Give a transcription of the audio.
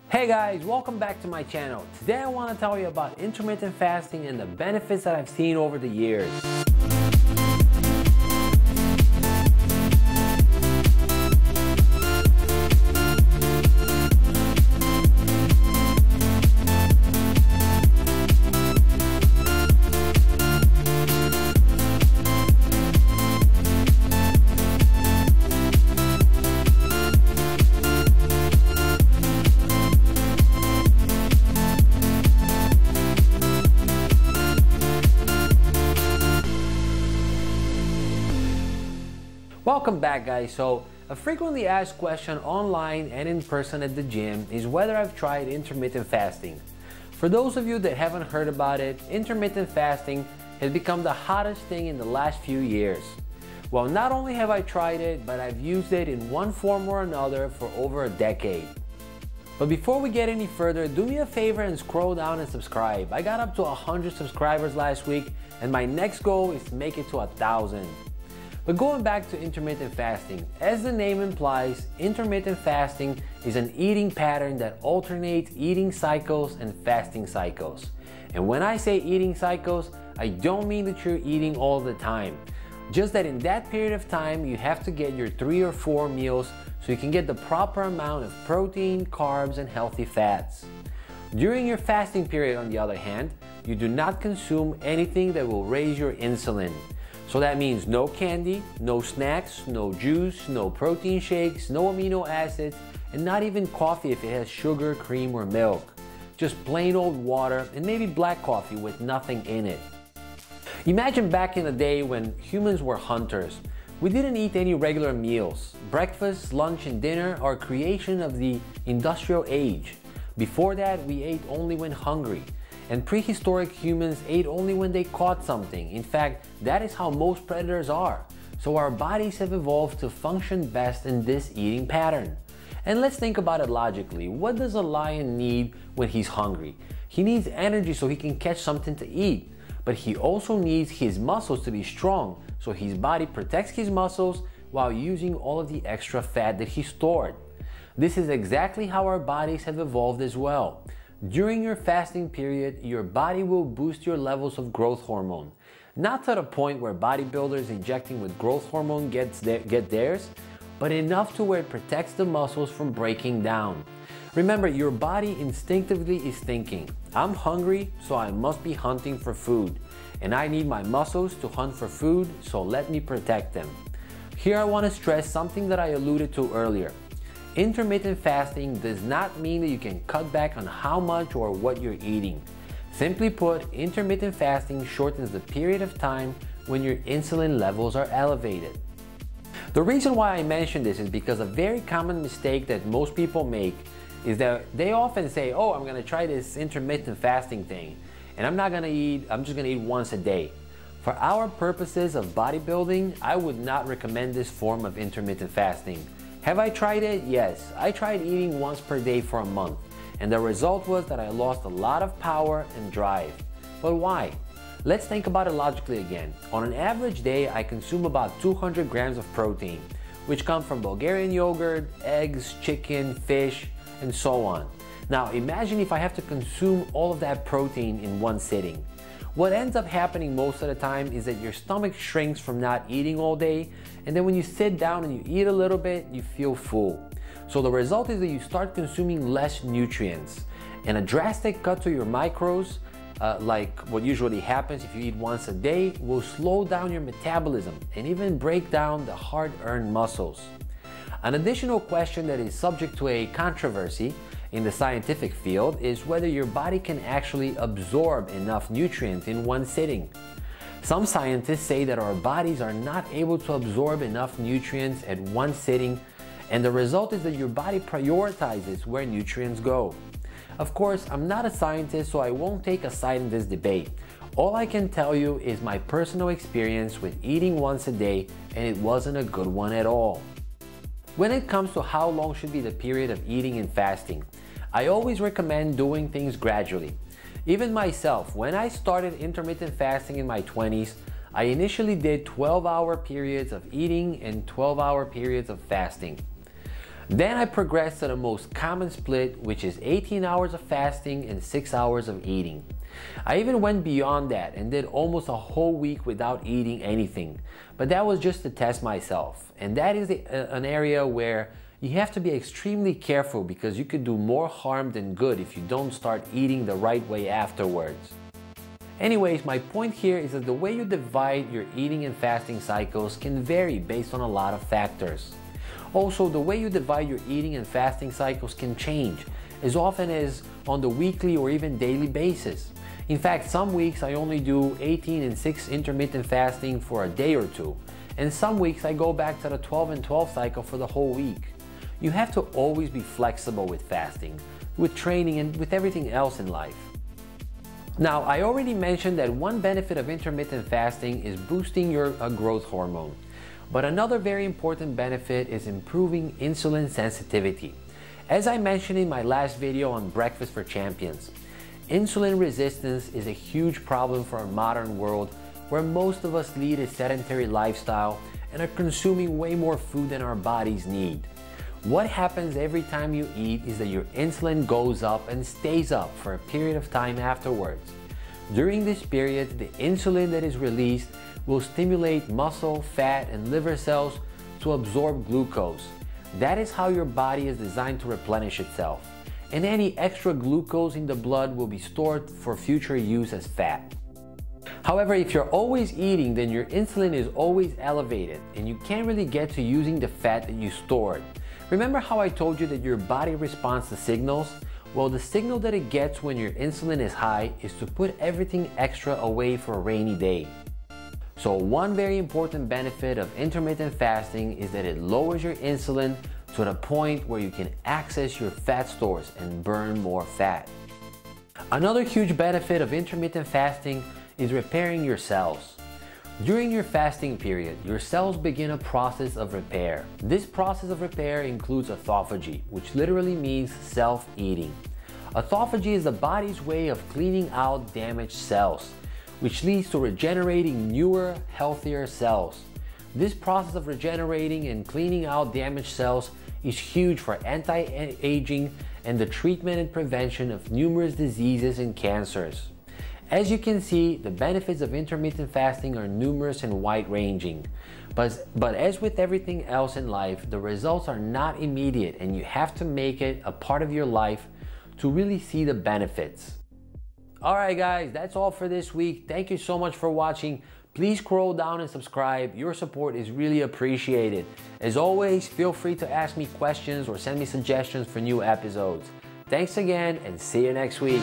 Hey guys, welcome back to my channel. Today I want to tell you about intermittent fasting and the benefits that I've seen over the years. Welcome back guys. So a frequently asked question online and in person at the gym is whether I've tried intermittent fasting. For those of you that haven't heard about it, intermittent fasting has become the hottest thing in the last few years. Well, not only have I tried it, but I've used it in one form or another for over a decade. But before we get any further, do me a favor and scroll down and subscribe. I got up to 100 subscribers last week and my next goal is to make it to 1,000. But going back to intermittent fasting, as the name implies, intermittent fasting is an eating pattern that alternates eating cycles and fasting cycles. And when I say eating cycles, I don't mean that you're eating all the time. Just that in that period of time, you have to get your 3 or 4 meals so you can get the proper amount of protein, carbs, and healthy fats. During your fasting period, on the other hand, you do not consume anything that will raise your insulin. So that means no candy, no snacks, no juice, no protein shakes, no amino acids, and not even coffee if it has sugar, cream, or milk. Just plain old water and maybe black coffee with nothing in it. Imagine back in the day when humans were hunters. We didn't eat any regular meals. Breakfast, lunch, and dinner are creation of the industrial age. Before that, we ate only when hungry. And prehistoric humans ate only when they caught something. In fact, that is how most predators are. So our bodies have evolved to function best in this eating pattern. And let's think about it logically. What does a lion need when he's hungry? He needs energy so he can catch something to eat. But he also needs his muscles to be strong, so his body protects his muscles while using all of the extra fat that he stored. This is exactly how our bodies have evolved as well. During your fasting period, your body will boost your levels of growth hormone. Not to the point where bodybuilders injecting with growth hormone get theirs, but enough to where it protects the muscles from breaking down. Remember, your body instinctively is thinking, I'm hungry, so I must be hunting for food. And I need my muscles to hunt for food, so let me protect them. Here I want to stress something that I alluded to earlier. Intermittent fasting does not mean that you can cut back on how much or what you're eating. Simply put, intermittent fasting shortens the period of time when your insulin levels are elevated. The reason why I mention this is because a very common mistake that most people make is that they often say, oh, I'm gonna try this intermittent fasting thing and I'm just gonna eat once a day. For our purposes of bodybuilding, I would not recommend this form of intermittent fasting. Have I tried it? Yes. I tried eating once per day for a month, and the result was that I lost a lot of power and drive. But why? Let's think about it logically again. On an average day, I consume about 200 grams of protein, which come from Bulgarian yogurt, eggs, chicken, fish, and so on. Now imagine if I have to consume all of that protein in one sitting. What ends up happening most of the time is that your stomach shrinks from not eating all day, and then when you sit down and you eat a little bit, you feel full. So the result is that you start consuming less nutrients, and a drastic cut to your macros, like what usually happens if you eat once a day, will slow down your metabolism and even break down the hard-earned muscles. An additional question that is subject to a controversy in the scientific field is whether your body can actually absorb enough nutrients in one sitting. Some scientists say that our bodies are not able to absorb enough nutrients at one sitting, and the result is that your body prioritizes where nutrients go. Of course, I'm not a scientist, so I won't take a side in this debate. All I can tell you is my personal experience with eating once a day, and it wasn't a good one at all. When it comes to how long should be the period of eating and fasting, I always recommend doing things gradually. Even myself, when I started intermittent fasting in my 20s, I initially did 12-hour periods of eating and 12-hour periods of fasting. Then I progressed to the most common split, which is 18 hours of fasting and 6 hours of eating. I even went beyond that and did almost a whole week without eating anything, but that was just to test myself. And that is an area where you have to be extremely careful, because you could do more harm than good if you don't start eating the right way afterwards. Anyways, my point here is that the way you divide your eating and fasting cycles can vary based on a lot of factors. Also, the way you divide your eating and fasting cycles can change as often as on the weekly or even daily basis. In fact, some weeks I only do 18 and 6 intermittent fasting for a day or two, and some weeks I go back to the 12 and 12 cycle for the whole week. You have to always be flexible with fasting, with training, and with everything else in life. Now, I already mentioned that one benefit of intermittent fasting is boosting your growth hormone. But another very important benefit is improving insulin sensitivity. As I mentioned in my last video on Breakfast for Champions, insulin resistance is a huge problem for our modern world, where most of us lead a sedentary lifestyle and are consuming way more food than our bodies need. What happens every time you eat is that your insulin goes up and stays up for a period of time afterwards. During this period, the insulin that is released will stimulate muscle, fat, and liver cells to absorb glucose. That is how your body is designed to replenish itself. And any extra glucose in the blood will be stored for future use as fat. However, if you're always eating, then your insulin is always elevated and you can't really get to using the fat that you stored. Remember how I told you that your body responds to signals? Well, the signal that it gets when your insulin is high is to put everything extra away for a rainy day. So one very important benefit of intermittent fasting is that it lowers your insulin to the point where you can access your fat stores and burn more fat. Another huge benefit of intermittent fasting is repairing your cells. During your fasting period, your cells begin a process of repair. This process of repair includes autophagy, which literally means self-eating. Autophagy is the body's way of cleaning out damaged cells, which leads to regenerating newer, healthier cells. This process of regenerating and cleaning out damaged cells is huge for anti-aging and the treatment and prevention of numerous diseases and cancers. As you can see, the benefits of intermittent fasting are numerous and wide-ranging. But as with everything else in life, the results are not immediate and you have to make it a part of your life to really see the benefits. Alright guys, that's all for this week. Thank you so much for watching. Please scroll down and subscribe. Your support is really appreciated. As always, feel free to ask me questions or send me suggestions for new episodes. Thanks again and see you next week.